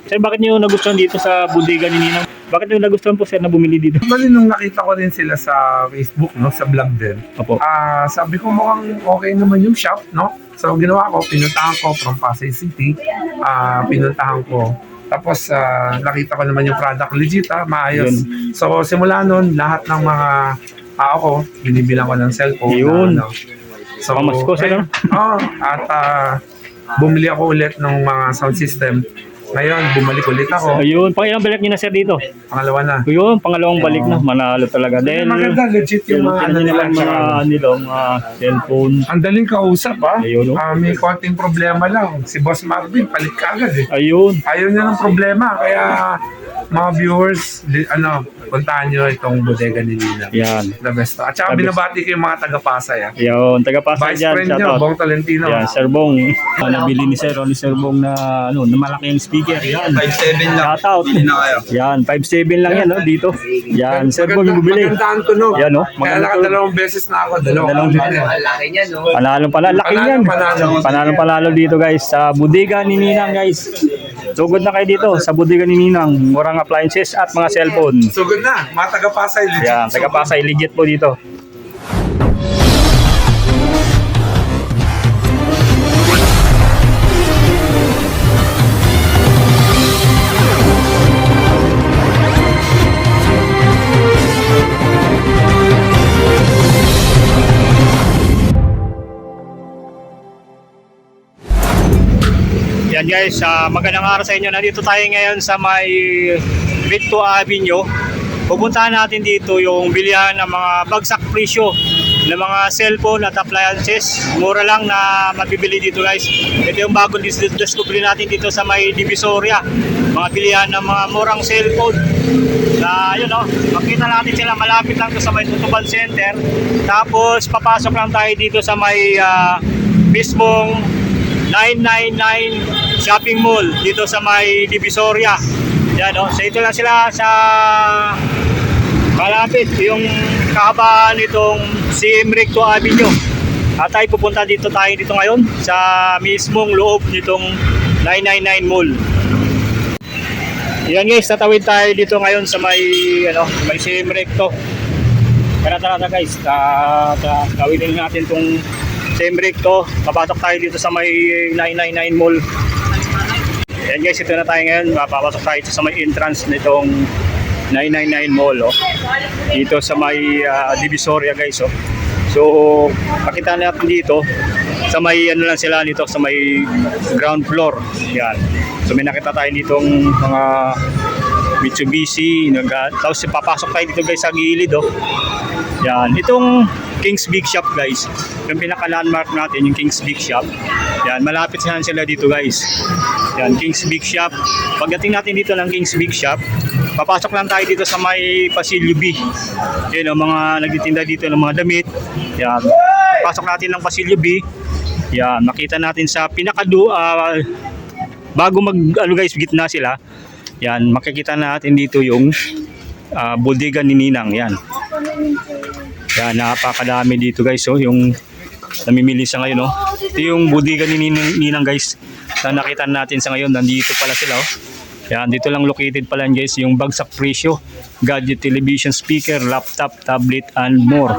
Sir, bakit niyo nagustuhan dito sa bodega ni Ninang? Bakit niyo nagustuhan po, sir, na bumili dito? Bali nung nakita ko din sila sa Facebook, no, sa vlog din. Opo. Sabi ko mukhang okay naman yung shop, no? So ginawa ko, pinuntahan ko from Pasay City. Pinuntahan ko. Tapos nakita ko naman yung product legit, maayos. Yun. So simula nun, lahat ng mga tao ko, binibilang ko ng cellphone. Yun. Na, ano. So, Pamasko sila. At bumili ako ulit ng mga sound system. Ngayon, bumalik ulit ako. Ayun, pangilang balik niyo na, sir, dito? Pangalawa na. Ayun, pangalawang balik na. Manalo talaga. Dahil Maganda, legit yung mga nilang cellphone. Ang daling kausap, Ayun, no? may konting problema lang. Si Boss Marvin, palit ka agad eh. Ayun. Ayaw niya ng problema. Kaya mga viewers, puntahan nyo itong bodega ni Nina. Yan. The best. At saka binabati ko yung mga taga-Pasay. Ayun, taga-Pasay Vice dyan. friend nyo, Bong Tolentino. Yan, Sir Bong. Nabili ni Sir Bong na, na malaking speaker. Yan. 5.7 lang. Shout out. Bili na kayo. Yan, 5.7 lang yan, no, dito. Yan, Sir Bong, bumili. Magandaan tunog. Yan, no? Kaya Maganda. nakadalawang beses na ako. Dalawang Laki niya, no? Panalong panalo. Laki yan. Panalong panalo dito, guys. Sa bodega ni Ninang, guys. Sugod na kayo dito sa bodega ni Ninang. Murang appliances at mga cellphone. So good na. Mga taga-Pasay, legit. Yan, taga-Pasay, legit po dito. Yan guys, magandang araw sa inyo. Nandito tayo ngayon sa may Victo Avenue. Pupuntahan natin dito yung bilihan ng mga bagsak presyo ng mga cellphone at appliances. Mura lang na mabibili dito guys. Ito yung bagong discovery natin dito sa may Divisoria. Mga bilihan ng mga murang cellphone. Na yun o, makita natin sila malapit lang to sa may Tutuban Center. Tapos papasok lang tayo dito sa may mismong 999 Shopping Mall dito sa may Divisoria. Yan o, so ito lang sila sa malapit yung kahabaan nitong CM Recto Avenue. At tayo pupunta dito ngayon sa mismong loob nitong 999 Mall. Yan guys, tatawid tayo dito ngayon sa may may CM Recto. Tara guys, tawidin natin tong CM Recto. Papasok tayo dito sa may 999 Mall. Yan guys, ito na tayo ngayon. Papasok tayo dito sa may entrance nitong 999 Mall. Dito sa may Divisoria guys. So, pakita natin dito sa may lang sila nito sa may ground floor. Yan. So may nakita tayo ditong mga Mitsubishi. Tapos papasok tayo dito guys sa gilid. Yan. Itong King's Big Shop guys. Yung pinaka-landmark natin, yung King's Big Shop. Yan. Malapit sila dito guys. Yan. King's Big Shop. Pagdating natin dito ng King's Big Shop, papasok lang tayo dito sa may Pasilyo B. Yan o, mga nagtitinda dito ng mga damit. Yan. Pasok natin ng Pasilyo B. Yan. Makita natin sa bago guys, gitna sila. Yan. Makikita natin dito yung bodega ni Ninang. Yan. Yan. Napakadami dito guys. So, yung namimili sa ngayon. Ito yung bodega ni Ninang guys. Na nakita natin sa ngayon. Nandito pala sila. Yan, dito lang located pala guys yung bagsak presyo, gadget, television, speaker, laptop, tablet, and more.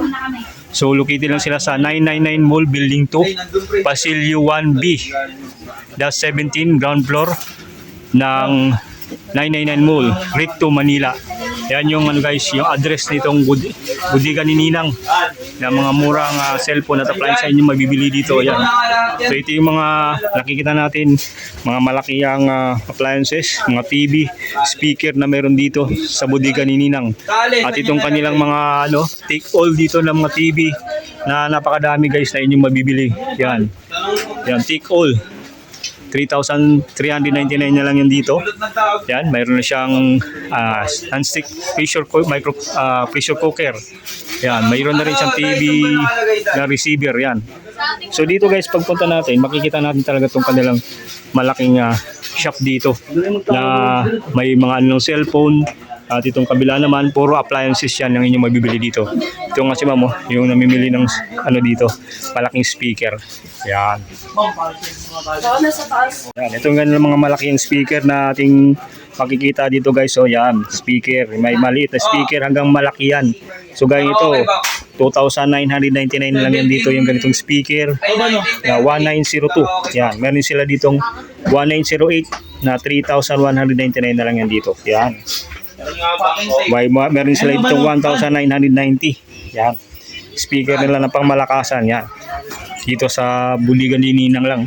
So located lang sila sa 999 Mall Building 2, Pasilyo 1B, that's 17 ground floor ng 999 Mall, Recto, Manila. Yan yung guys, yung address nitong bodega ni Ninang na mga murang cellphone at appliance sa inyo mabibili dito. Yan. So ito yung mga nakikita natin, mga malakihang appliances, mga TV, speaker na meron dito sa bodega ni Ninang. At itong kanilang mga take all dito ng mga TV na napakadami guys na inyong mabibili. Yan. Yan, take all. 3,399 na lang yun dito. Yan, mayroon na siyang non-stick pressure cooker. Yan, mayroon na rin siyang TV na receiver. Yan. So dito guys, pagpunta natin, makikita natin talaga itong kanilang malaking shop dito na may mga cellphone, At itong kabila naman, puro appliances yan ang inyong mabibili dito. Ito nga si ma'am, yung namimili ng ano dito, malaking speaker. Yan. Yan, ito nga mga malaking speaker na ating makikita dito guys. So yan, speaker. May maliit na speaker hanggang malaki yan. So guys, ito, 2,999 lang yan dito yung ganitong speaker na 1902. Yan, meron sila ditong 1908 na 3,199 na lang yan dito. Yan. Meron sila ditong 1,990. Yan. Speaker nila na pangmalakasan. Yan. Dito sa Budigan ni Ninang lang.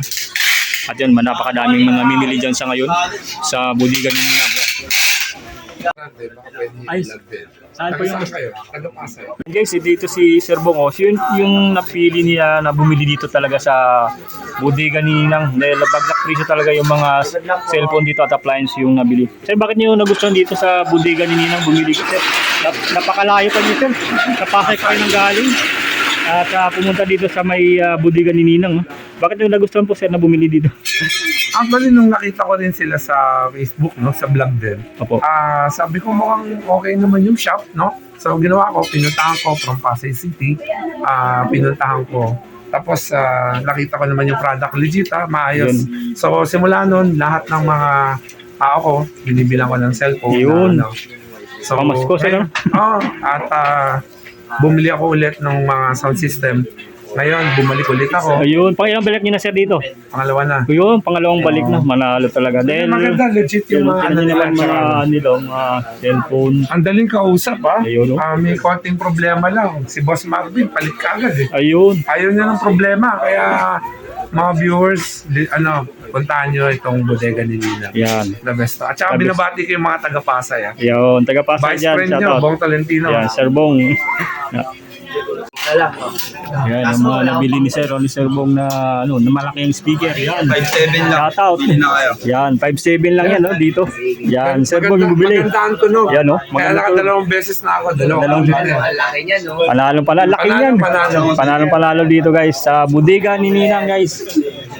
At yun, napakadaming mga mimili dyan sa ngayon sa Budigan ni Ninang. Yan. Ay, saan po yung Taga-Pasay. guys, dito si Sir Bongos, yun yung napili niya na bumili dito talaga sa Budigan ni Ninang. Dahil bagsak presyo talaga yung mga cellphone dito at appliance yung nabili. Sir, bakit niyo nagustuhan dito sa Budigan ni Ninang bumili? Sir, napakalayo pa niyo, sir. Napasay pa kayo ng galing. At pumunta dito sa may Budigan ni Ninang. Bakit niyo nagustuhan po, sir, na bumili dito? Actually, nung nakita ko rin sila sa Facebook, no, sa vlog din, Opo. sabi ko mukhang okay naman yung shop, no? So, ginawa ko, pinuntahan ko from Pasay City, pinuntahan ko. Tapos, nakita ko naman yung product legit, maayos. So, simula nun, lahat ng mga tao ko, binibilang ko ng cellphone. Yun. So, Pamasko sila. at bumili ako ulit ng mga sound system. Ngayon, bumalik ulit ako. Ayun, pang ilang balik niyo na, sir, dito? Pangalawa na. Ayun, pangalawang balik na. Manalo talaga. Dahil Maganda, legit yung mga ano nila. mga cellphone. Ang daling kausap, Ayun, no? may konting problema lang. Si Boss Marvin, palit ka agad eh. Ayun. Ayaw niya ng problema. Kaya, mga viewers, puntahan nyo itong bodega ni Nina. Yan. The best. At saka The best. binabati ko yung mga taga-Pasay. Ayun, taga-Pasay Vice dyan. friend nyo, Shoutout. Bong Tolentino. Yan, Sir Bong. Yan, ang mga nabili ni Sir Bong na, na malaki yung speaker. Yan. 5'7 lang. Shoutout. Bili na kayo. Yan, 5'7 lang yan, dito. Yan, Sir Bong yung bumili. Magandang tunog. Yan, no? Kaya Magandang nakadalawang beses na ako. Dalawang Dalawang Ang laki niyan, no? Panalo. Laki yan. Panalo dito guys. Sa Budigan ni Ninang guys.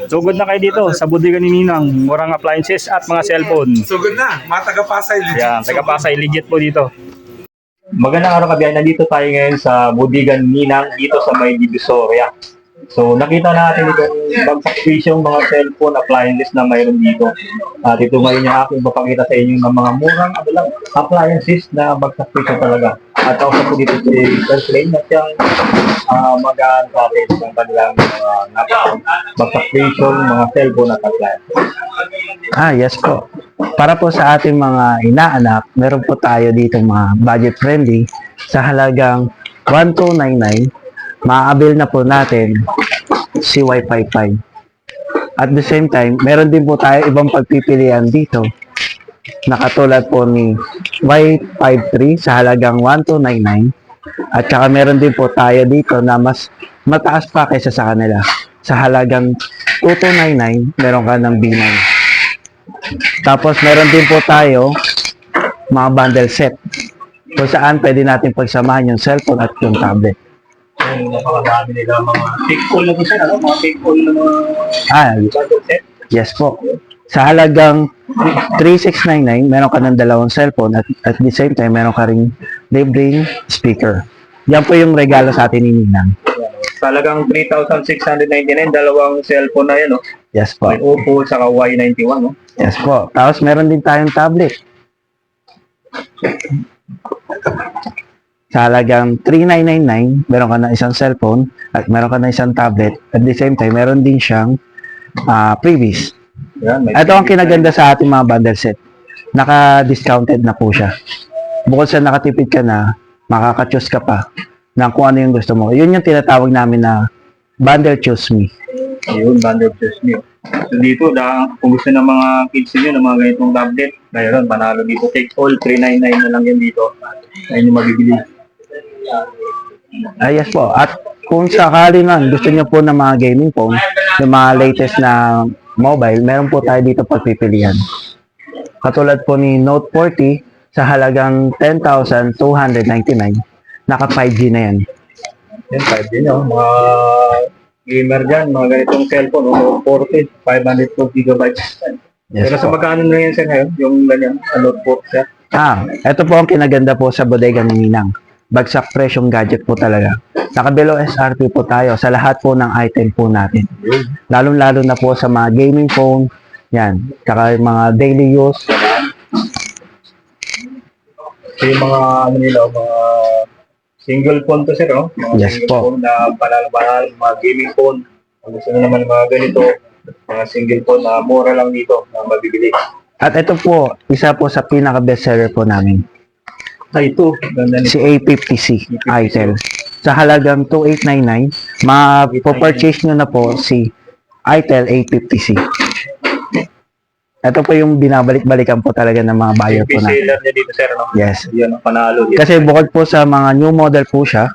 Sugod na kayo dito sa Budigan ni Ninang. Murang appliances at mga cellphone. So good na. Mga taga-Pasay. Legit. Yan, taga-Pasay. Legit po dito. Magandang araw kabiyahe. Nandito tayo ngayon sa Budigan Ninang dito sa may Divisoria. So nakita natin itong bagsak presyong mga cellphone appliances na mayroon dito. At ito ngayon yung aking papakita sa inyo ng mga murang appliances na bagsak presyo talaga. At ako po dito si Mr. Clay na siyang mag-aan sa atin ng kanilang bagsak presyong mga cellphone at appliances. Yes po. Para po sa ating mga inaanak, meron po tayo dito mga budget friendly sa halagang 1299. Ma-avail na po natin si Wi-Fi 5. At the same time, meron din po tayo ibang pagpipilian dito na katulad po ni Y53 sa halagang 1299. At saka meron din po tayo dito na mas mataas pa kaysa sa kanila. Sa halagang 2299, meron ka ng B9. Tapos meron din po tayo mga bundle set kung saan pwede natin pagsamahan yung cellphone at yung tablet. Napakadami nila mga take all na po siya, mga take all na mga bundle set. Yes po. Sa halagang 3699, meron ka ng dalawang cellphone at the same time, meron ka ring libreng speaker. Yan po yung regalo sa atin ni Ninang. Talagang 3,699, dalawang cellphone na yan, no? Yes po. May Oppo, saka Y91, no? Yes po. Tapos meron din tayong tablet. Sa halagang 3,999, meron ka na isang cellphone at meron ka na isang tablet. At the same time, meron din siyang freebies. Yan, may Ito ang kinaganda sa ating mga bundle set. Naka-discounted na po siya. Bukod sa nakatipid ka na, makaka-choose ka pa ng kung ano yung gusto mo. Yun yung tinatawag namin na bundle choose me. Ayun, bundle choose me. So dito, kung gusto ng mga kids nyo ng mga ganitong tablet, mayroon, panalo dito. Take all, 399 na lang yan dito. Ayun yung mabibili. Yes po. At kung sakali man gusto niyo po ng mga gaming phone, yung mga latest na mobile, meron po tayo dito pagpipilian. Katulad po ni Note 40 sa halagang 10,299. Naka 5G na yan. Yan, 5 din, no? Mga gamer dyan, mga ganitong cellphone, no? 40, 512 gigabytes. Yes Pero sa po. magkano na yan siya ngayon, yung ganyan, Note 4 siya? Ito po ang kinaganda po sa bodega ni Ninang. Bagsak presyong gadget po talaga. Naka-below SRP po tayo sa lahat po ng item po natin. Lalong-lalo na po sa mga gaming phone, yan, tsaka yung mga daily use. So yung mga ano nila, mga single phone to sir, no? Mga Yes single po. phone na banal-banal, mga gaming phone. Kung gusto nyo naman mga ganito, mga single phone na mura lang dito na mabibili. At ito po, isa po sa pinaka-bestseller po namin. Ay, ito. Ganda nito. Si A50C item. Sa halagang 2899, ma-purchase nyo na po si ITEL A50C. Ito po yung binabalik-balikan po talaga ng mga buyer po natin. Seller niya dito sir, no? Yes. Yan ang panalo dito. Kasi bukod po sa mga new model po siya,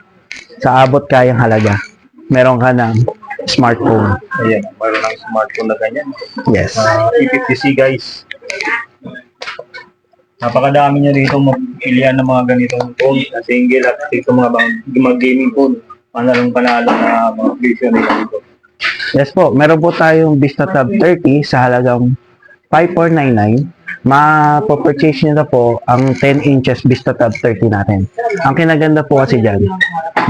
sa abot kayang halaga, meron ka ng smartphone. Ayan, mayroon ng smartphone na ganyan. Yes. A50C guys. Napakadami niya dito magpilian ng mga ganitong phone na single at ito mga gaming phone. Panalo na mga presyo nila dito. Yes po, meron po tayong Vista Tab 30 sa halagang 5499. Ma-purchase nyo na po ang 10 inches Vista Tab 30 natin. Ang kinaganda po kasi dyan,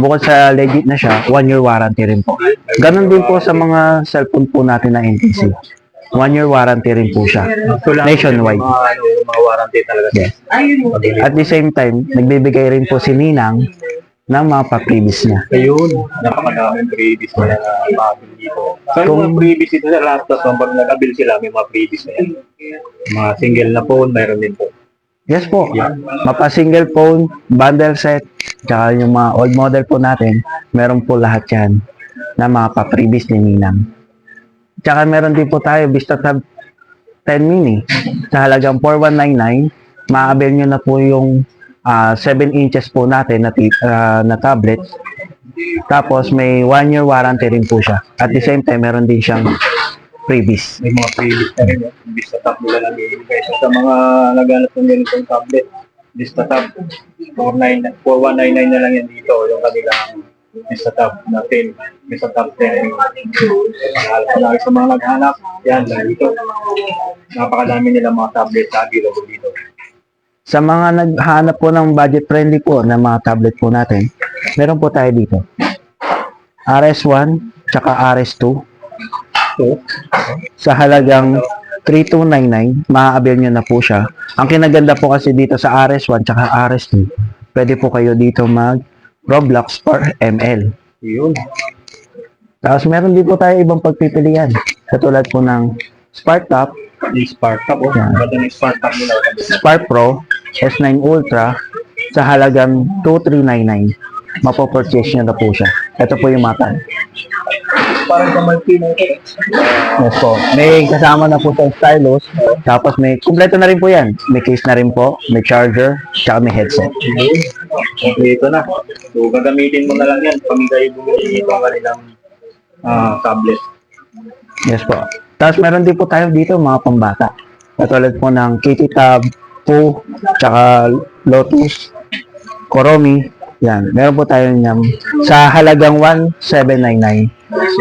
bukod sa legit na siya, 1 year warranty rin po. Ganon din po sa mga cellphone po natin na NTC. 1 year warranty rin po siya. Nationwide. Mga warranty talaga. Yes. At the same time, nagbibigay rin po si Ninang ng mga pa-previous niya. Ayun, napakadaming previous na mga dito. So yung mga previous dito sa laptop, pag nag-abil sila, may mga previous na yan. Mga single na phone, mayroon din po. Yes po. Mapa-single phone, bundle set, tsaka yung mga old model po natin, meron po lahat yan na mga pa-previous ni Ninang. Tsaka meron din po tayo Vista Tab 10 mini sa halagang 4199. Ma-avail nyo na po yung 7 inches po natin na tablet. Tapos may 1 year warranty rin po siya. At the same time, meron din siyang freebies. May mga previous na rin, Vista Tab nila lang ibigay. So, sa mga naghanap ng ganitong tablet, Vista Tab 4199 na lang yan dito, yung kanilang Vista Tab na 10, Vista Tab 10. Palagi sa mga naghanap, yan lang dito. Napakadami nila mga tablet na available dito. Sa mga naghahanap po ng budget friendly po na mga tablet po natin, meron po tayo dito. RS1 tsaka RS2 sa halagang 3299, ma-avail nyo na po siya. Ang kinaganda po kasi dito sa RS1 tsaka RS2, pwede po kayo dito mag Roblox per ML. Yun. Tapos meron din po tayo ibang pagpipilian. Katulad po ng Spark Top, Yung Spark Tab, oh. Yan. Ganda ng Spark Tab nila. Spark Pro, S9 Ultra sa halagang 2399. Mapopurchase nyo na po siya. Ito po yung mata. Parang sa Martino. Yes po. May kasama na po sa stylus. Tapos may, kumpleto na rin po yan. May case na rin po, may charger, tsaka may headset. Okay, ito na. So, gagamitin mo na lang yan pag kayo bumili ito ang kanilang tablet. Yes po. Tapos meron din po tayo dito mga pambata. Katulad po ng Kitty Tab, Pooh, tsaka Lotus, Koromi. Yan. Meron po tayo niyan. Sa halagang 1799.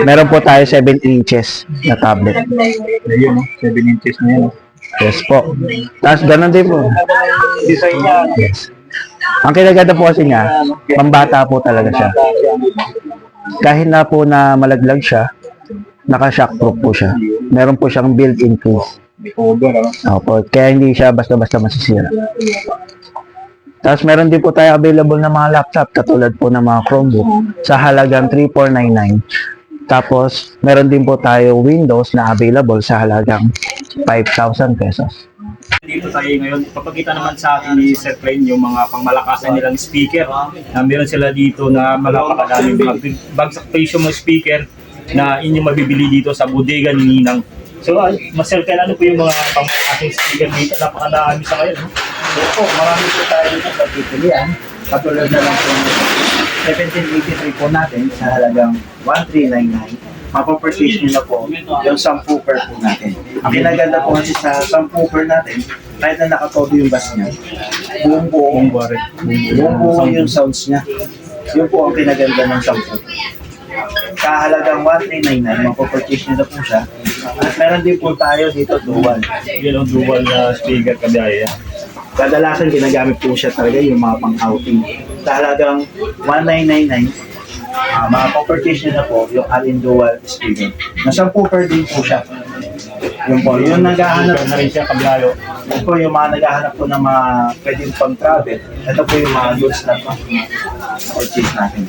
Meron po tayo 7 inches na tablet. Ayun, 7 inches na yan. Yes po. Tapos ganun din po. Design niya. Yes. Ang kinaganda po kasi niya, pambata po talaga siya. Kahit na po na malaglag siya, naka-shockproof po siya. Meron po siyang built-in case. May cover, Opo, kaya hindi siya basta-basta masisira. Tapos meron din po tayo available na mga laptop katulad po ng mga Chromebook sa halagang 3499. Tapos meron din po tayo Windows na available sa halagang 5,000 pesos. Dito tayo ngayon, papakita naman sa atin ni Sir Plain yung mga pangmalakasan nilang speaker. Meron sila dito na malapakadaming mga bagsak presyo mga speaker na inyong mabibili dito sa bodega ni Ninang. So, Sir Plain, ano po yung mga pangmalakasang speaker dito? Napakadami sa ngayon. So, marami po tayo dito sa pipilian. Katulad na lang po 1783 po natin sa halagang 1399. Mapapurchase nyo na po yung subwoofer po natin. Ang kinaganda po kasi sa subwoofer natin, kahit na nakatodo yung bass niya, buong buo yung sounds niya. Yun po ang kinaganda ng subwoofer. Sa halagang 1399, mapapurchase nyo na po siya. At meron din po tayo dito dual. Yun ang dual na speaker kabiyaya. kadalasan ginagamit po siya talaga yung mga pang-outing. Sa halagang 1999, maka-purchase nyo na po yung Allen Dual speaker. Nasa per din po siya. Yun po, yung naghahanap na rin siya kablayo. ito po yung mga naghahanap po ng mga pwedeng pang-travel. Ito po yung mga goods na purchase natin.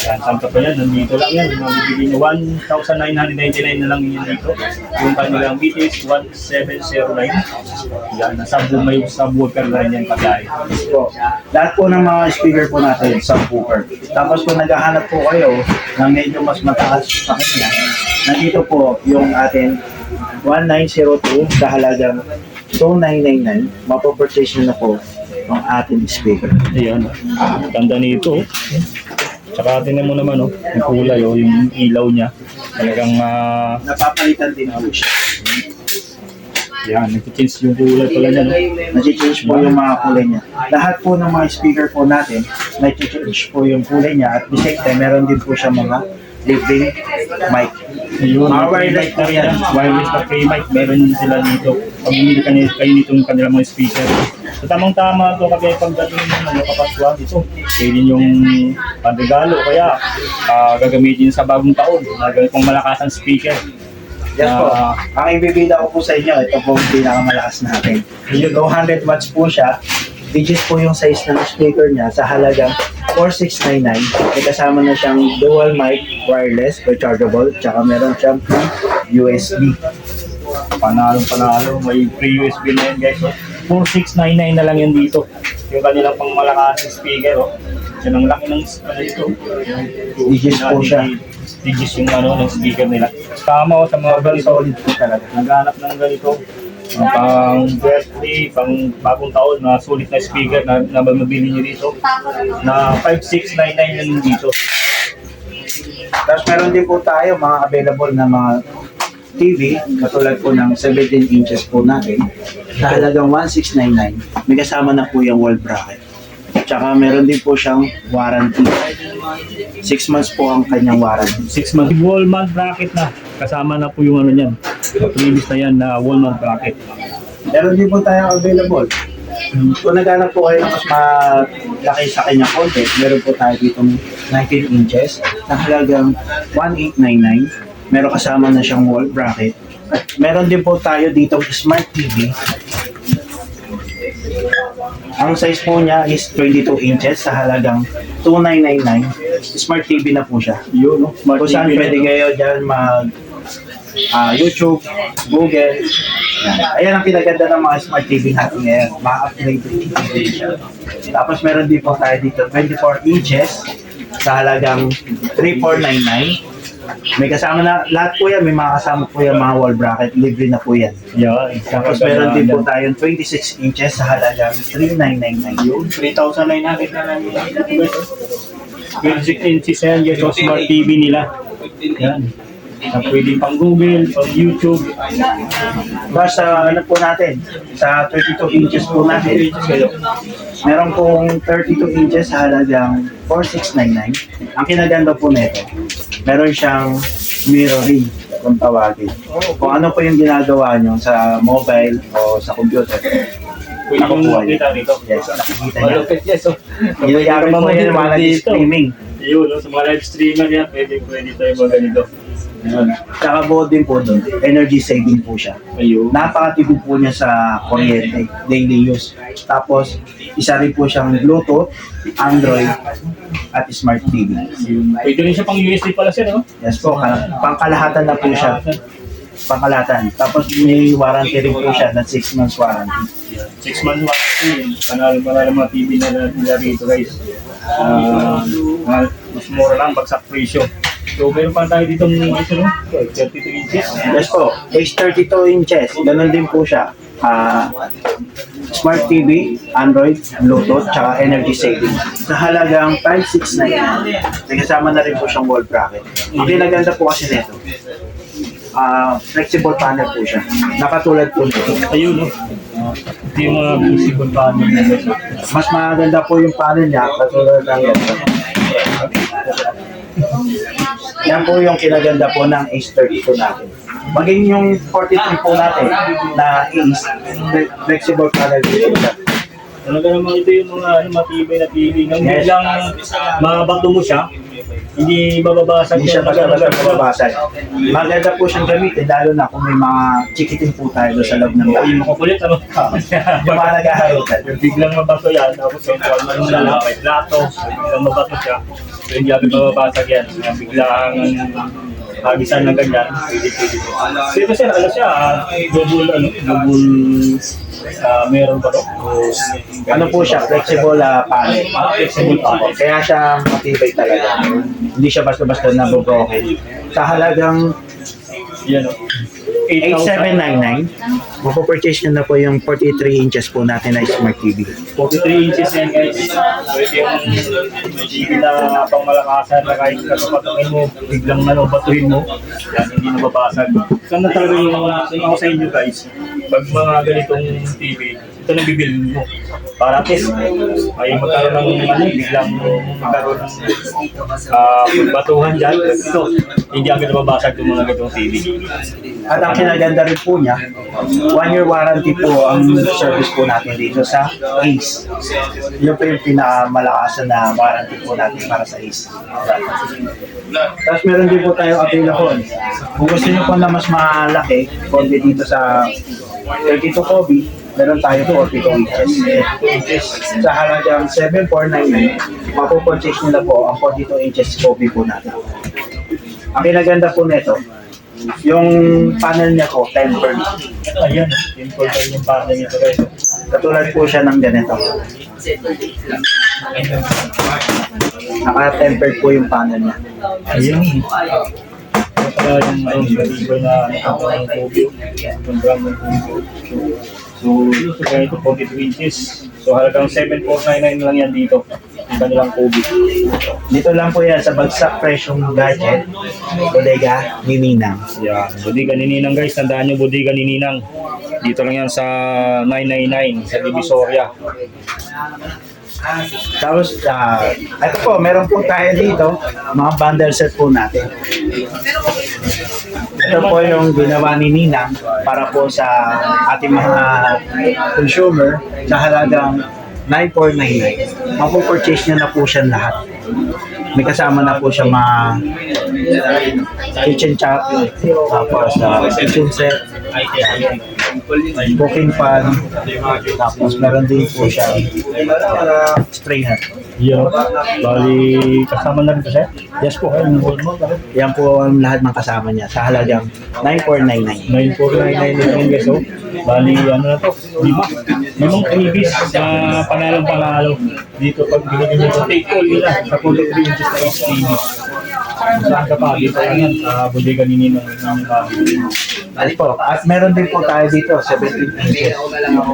Yan, saan ka pa yan? Nandito lang yan. Mabibili nyo 1,999 na lang yun dito. Yung kanilang BTS 1709. Yan, may subwoofer na rin yan paglayo. Po, lahat po ng mga speaker po natin, subwoofer. Tapos kung naghahanap po kayo ng medyo mas mataas sa kanya, nandito po yung atin 1902 sa halagang 2999, mapapurchase nyo na po ang ating speaker. Ayan. Ganda nito. Tsaka tingnan mo naman, yung kulay, yung ilaw niya. Talagang, Napapalitan din po siya. yan, nag-change yung kulay pala niya, no? Nag-change po yung mga kulay niya. Lahat po ng mga speaker po natin, nag-change po yung kulay niya at the same time, meron din po siya mga libreng mic. Ayun, Mga may wireless mic na po rin yan. yan. Wireless na free mic, meron sila dito. Pag bumili kayo nitong kanilang mga speaker. So tamang-tama ito kasi pagdating ng kapaswan ito. Pwede yung panregalo kaya gagamitin sa bagong taon. Ganitong malakas ang speaker. Yes po. Ang ibibida ko po sa inyo, ito po yung pinakamalakas natin. Yung 200 watts po siya. Digit po yung size ng speaker niya sa halagang 4699. May kasama na siyang dual mic, wireless, rechargeable, tsaka meron siyang USB. Panalo. May free USB na yan, guys. So, 4699 na lang yan dito. Yung kanilang pang malakas na speaker. Yan ang laki ng ito. Digits po siya. Digits yung ng speaker nila. Tama sa mga ganito. Solid po talaga. Naghanap ng ganito. Pang birthday, pang bagong taon na sulit na speaker na mabili nyo dito. Na 5699 yan dito. Tapos meron din po tayo mga available na mga TV, katulad po ng 17 inches po natin. Sa halagang 1699, may kasama na po yung wall bracket. Tsaka meron din po siyang warranty. 6 months po ang kanyang warranty. 6 months. Wall mount bracket na. Kasama na po yung niyan. Previous na yan na wall mount bracket. Meron din po tayo available. Kung naghanap po kayo ng mas malaki sa kanyang konti, meron po tayo dito 19 inches na halagang 1899. Meron kasama na siyang wall bracket. At meron din po tayo dito smart TV. Ang size po niya is 22 inches sa halagang 2999. Smart TV na po siya. Yun, no? Smart Kung saan TV na pwede to. kayo dyan mag YouTube, Google. Yan. Ayan ang pinaganda ng mga smart TV natin ngayon. Ma-upgrade din siya. Tapos meron din po tayo dito 24 inches sa halagang 3499. May kasama na, lahat po yan, may mga kasama po yan mga wall bracket, libre na po yan. Yan. Tapos meron din po tayong 26 inches sa halagang 3999. Yun, 3,900 na lang yun. 26 inches yan, yes, so smart TV nila. Yan. Na pwede pang Google, pang YouTube. Basta ano po natin, sa 32 inches po natin, meron pong 32 inches sa halagang 4699. Ang kinaganda po nito, meron siyang mirroring kung tawagin. Kung ano po yung ginagawa nyo sa mobile o sa computer. Pwede Ako yung po yan. makita rito. Yes, nakikita niya. Malupit yes, so. Ginagamit po yan ng mga nag-streaming. Yun, no? Sa mga live streamer yan, pwede tayo mga ganito. Yun. Tsaka po din po doon, energy saving po siya. Ayun. Napakatipid po niya sa kuryente, daily use. Tapos, isa rin po siyang Bluetooth, Android, at Smart TV. Pwede rin siya pang USB pala siya, no? Yes po, pangkalahatan na po siya. Pangkalahatan. Tapos may warranty rin po siya na 6 months warranty. 6 months warranty. Panalo mga TV na nila rito, guys. Mas mura lang, bagsak presyo. So, meron pa tayo dito ng ito, no? 32 inches. Yes po, age 32 inches. Ganun din po siya. Smart TV, Android, Bluetooth, tsaka energy saving. Sa halagang 5699, may kasama na rin po siyang wall bracket. Ang pinaganda po kasi nito, flexible panel po siya. Nakatulad po nito. Ayun, no? Ito yung mga visible panel na guys. Mas maganda po yung panel niya katulad ng ganito. Yan po yung kinaganda po ng Ace 32 natin. Maging yung 43 po natin na Ace, flexible panel po siya. Talaga naman ito yung mga matibay na TV. Nang biglang mabato mo siya, hindi bababasag. Hindi siya basta-basta mababasag. Maganda po siyang gamitin, lalo na kung may mga chikiting po tayo doon sa loob ng bahay. Yung makukulit, ano? Yung mga nag-aharutan. Yung biglang mabato yan, tapos yung kuwan mo na lang, may plato, biglang mabato siya. So hindi agad mababasag yan. Kaya biglang hagisan ng ganyan, pwede po. So ito sir, ano siya, double, meron pa to? Ano po siya, flexible panel. Flexible panel. Kaya siya matibay talaga. Hindi siya basta-basta nabobroken. Sa halagang Yan o. 8,799, mapopurchase nyo na po yung 43 inches po natin na Smart TV. 43 inches yan guys. So ito yung TV na pang malakasan na kahit kapatungin mo, biglang batuhin mo, yan hindi nababasag. Saan na talaga yung ako sa inyo guys, pag mga ganitong TV, ito na bibilin mo. Para at least, ay magkaroon ng biglang magkaroon ng batuhan dyan. Ito, hindi agad nababasag yung mga ganitong TV. At ang kinaganda rin po niya, 1-year warranty po ang service po natin dito sa Ace. Yun po yung pinakamalakasan na warranty po natin para sa Ace. Tapos meron din po tayo available. Kung gusto niyo po na mas malaki, konti dito sa 32 Kobe, meron tayo 42 inches. Sa halagang 7,499, mapopurchase nyo na po ang 42 inches Kobe po natin. Ang kinaganda po nito, yung panel niya po, tempered. Ayan, important yung panel nito guys. Katulad po siya ng ganito. Naka-tempered po yung panel niya. Ayan. Ito pala yung deliver na ang Kobyo. Yung brand ng Kobyo. So, ito kaya ito 42 inches. So, halagang 7,499 lang yan dito. Yung kanilang Kobyo. Dito lang po yan sa bagsak presyong gadget. Bodega ni Ninang. Yan, Bodega ni Ninang guys. Tandaan nyo, Bodega ni Ninang. Dito lang yan sa 999 sa Divisoria. Tapos, ito po, meron po tayo dito, mga bundle set po natin. Ito po yung ginawa ni Ninang para po sa ating mga consumer sa halagang 9,499. Mapopurchase niya na po siya lahat. May kasama na po siya mga kitchen chop, tapos kitchen set, cooking pan, tapos meron din po siya strainer. Yan. Bali, kasama na rin ito, sir? Yes po, yan po ang lahat ng kasama niya sa halagang 9,499. 9,499 lang guys, oh. Bali, ano na to? 5. 5 freebies sa panalong-panalo. Dito pag binigyan nyo ito, take all nila sa 43 inches na HTV. Saan ka pa? Dito lang yan sa Bodega ni Ninang. Yes po. At meron din po tayo dito, 17 inches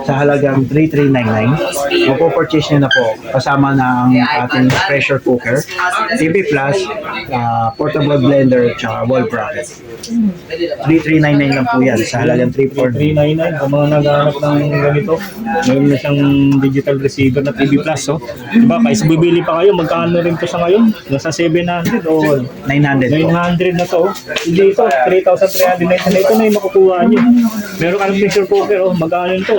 sa halagang 3,399. Mapopurchase nyo na po kasama ng ating pressure cooker, TV Plus, portable blender, tsaka wall bracket. 3,399 lang po yan sa halagang 3,499. 399 kung mga naghahanap ng ganito, mayroon na siyang digital receiver na TV Plus, oh. Diba, kaysa bibili pa kayo, magkano rin to sa ngayon? Nasa 700 o 900 po. 900 na to, oh. Hindi ito, 3,399 ito na yung makukuha nyo. Meron ka ng pressure cooker, oh. Magkano yun to?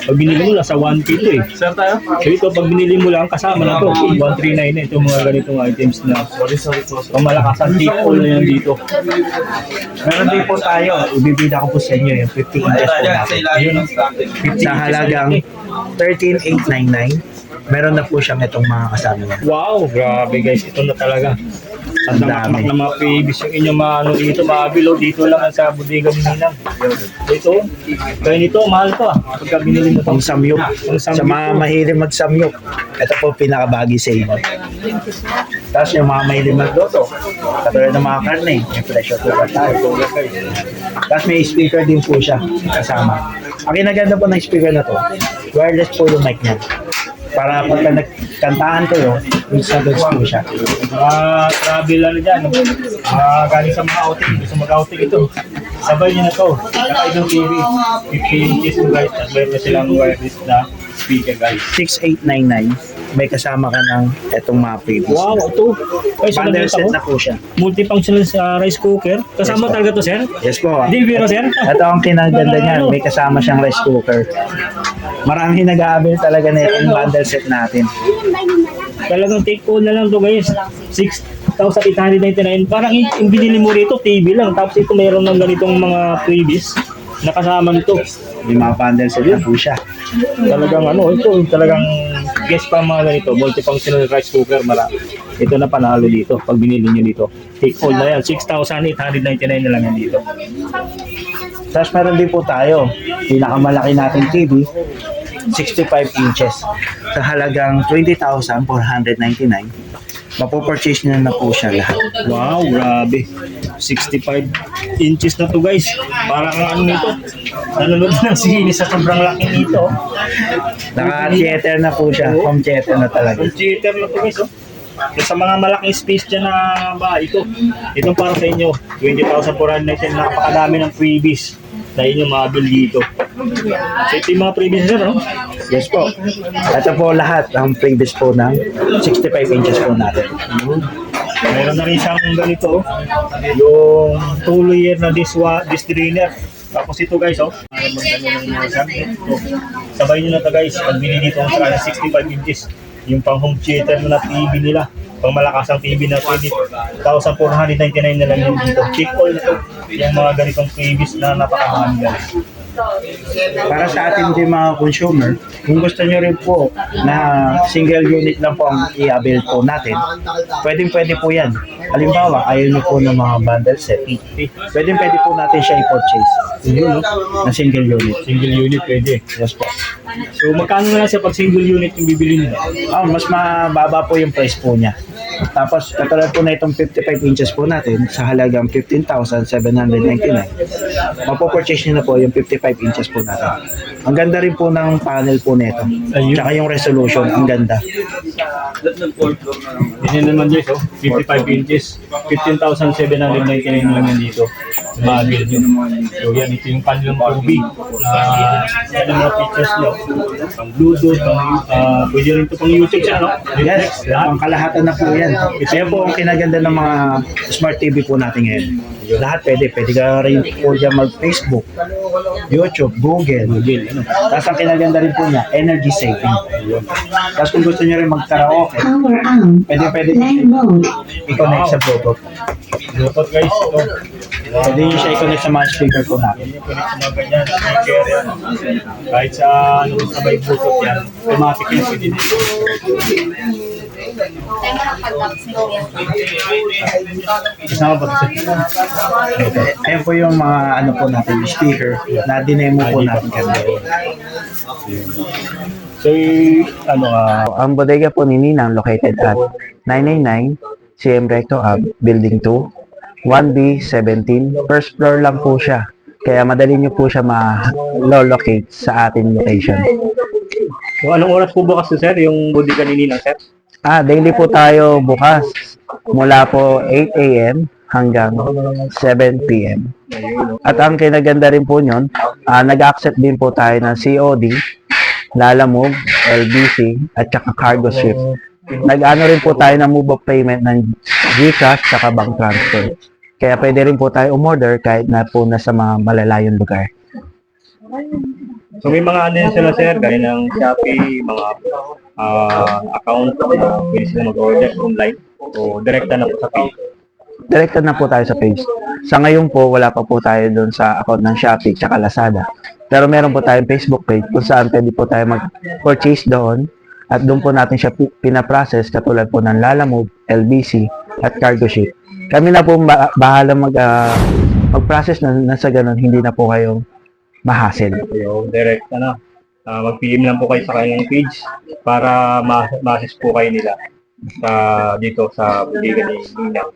Pag binili mo, nasa 1K to eh. Sir tayo? So ito, pag binili mo lang, kasama na to, 139 na ito, mga ganitong items na pamalakasan, tip all na yan dito. Meron din po tayo, ibibida ko po sa inyo yung 50 inches po natin. Ayun, oh. Sa halagang 13,899, meron na po siyang itong mga kasama niya. Wow, grabe guys, ito na talaga. At Ang namakmak dami. na mga previous yung inyong mga ano dito, mga below, dito lang sa Bodega ni Ninang. So ito, kaya nito, mahal to ah. Pagka binili mo to. Pang samyup. Pang samyup Sa mga po. mahilig magsamyup, ito po pinakabagi sa inyo. Tapos yung mga mahilig magluto, katulad ng mga karne, may pressure cooker tayo. Tapos may speaker din po siya kasama. Ang kinaganda po ng speaker na to, wireless po yung mic niya. Para pagka nagkantahan kayo, goods na goods po siya. Mga travel ano dyan, galing sa mga outing, gusto mag-outing ito. Sabay niyo na to, saka itong TV, 50 inches guys, at meron na silang wireless na speaker guys. 6,899, may kasama ka ng etong mga previous. Wow, ito. Ay, Bundle set ako. na po siya. Multifunctional sa rice cooker. Yes, Kasama po. talaga to, sir? Yes po. Hindi, biro, sir? Ito ang kinaganda niyan, may kasama siyang rice cooker. marami nag-aabil talaga na itong bundle set natin. Talagang take all na lang to guys. 6,899. Parang yung binili mo rito, TV lang. Tapos ito mayroon ng ganitong mga freebies na kasama nito. Yung mga bundle set na po siya. Talagang ito talagang guess pa mga ganito. Multifunctional rice cooker. Ito na panalo dito pag binili nyo dito. Take all na yan. 6,899 na lang yan dito. Tapos meron din po tayo, pinakamalaki nating TV, 65 inches. Sa halagang 20,499, mapopurchase nyo na po siya lahat. Wow, grabe. 65 inches na to guys. Parang ano nito. Nanonood ng sine sa sobrang laki nito. Naka-theater na po siya, home theater na talaga. Computer na to guys. Oh. Sa mga malaking space dyan na ba, itong para sa inyo. 20,499, napakadami ng freebies na inyo mabil dito. So ito yung mga freebies nyo, no? Yes po. Ito po lahat ang previous po ng 65 inches po natin. Mayroon na rin siyang ganito, oh. Yung two-layer na dish drainer. Tapos ito guys, sabay nyo na to guys, pag binili dito sa 65 inches, yung pang home theater na TV nila, pang malakas ang TV na 20,499 na lang yun dito. Check all na to, yung mga ganitong freebies na napakamahal guys. Para sa ating din mga consumer, kung gusto nyo rin po na single unit lang po ang i-avail po natin, pwede po yan. Halimbawa, ayaw nyo po ng mga bundle set, pwede po natin siya i-purchase na single unit. Single unit pwede. Yes po. So magkano na lang siya pag single unit yung bibili nila? Mas mababa po yung price po niya. Tapos, katulad po na itong 55 inches po natin sa halagang 15,799. Mapopurchase nyo na po yung 55 inches po natin. Ang ganda rin po ng panel po nito. Tsaka yung resolution, ang ganda. Yan naman guys, 55 inches, 15,799 lang yan dito. Mabil yun. So yan, ito yung panel ng tubig. Yan ang mga features nyo. Ang Bluetooth, pwede rin ito pang YouTube siya, no? Yes, ang kalahatan na po yan. Kaya po ang kinaganda ng mga smart TV po natin ngayon. Lahat pwede ka rin po dyan mag-Facebook, YouTube, Google. Tapos ang kinaganda rin po niya, energy saving. Tapos kung gusto nyo rin mag-karaoke, pwede i-connect sa Bluetooth. Bluetooth guys, ito. Pwede nyo siya i-connect sa mga speaker po natin. Yung connect sa mga ganyan, speaker yan. Kahit sa sabay Bluetooth yan, automatic yan pwede dito. Kasama ba ito? Ayan po yung mga po natin, speaker na dinemo po natin kanina. So, Ang bodega po ni Ninang located at 999 CM Recto Ave, Building 2, 1B17. First floor lang po siya. Kaya madali nyo po siya ma-locate sa ating location. so anong oras po bukas to sir, yung bodega ni Ninang sir? Daily po tayo bukas mula po 8 a.m. hanggang 7 p.m. At ang kinaganda rin po nyon, nag-accept din po tayo ng COD, Lalamove, LBC, at saka cargo ship. Nag-ano rin po tayo ng move of payment ng GCash at bank transfer. Kaya pwede rin po tayo umorder kahit na po nasa mga malalayong lugar. So may mga ano yun sila sir, gaya ng Shopee, mga account, pwede sila mag-order online o direkta na po sa page. Directed na po tayo sa page. Sa ngayon po, wala pa po tayo doon sa account ng Shopee at Lazada. Pero meron po tayong Facebook page kung saan pwede po tayo mag-purchase doon at doon po natin siya pinaprocess katulad po ng Lalamove, LBC at cargo ship. Kami na po bahala mag-process na sa ganun, hindi na po kayo ma-hassle. So direkta na. Mag-PM lang po kayo sa kanilang page para ma-assist po kayo nila dito sa bodega ni Ninang.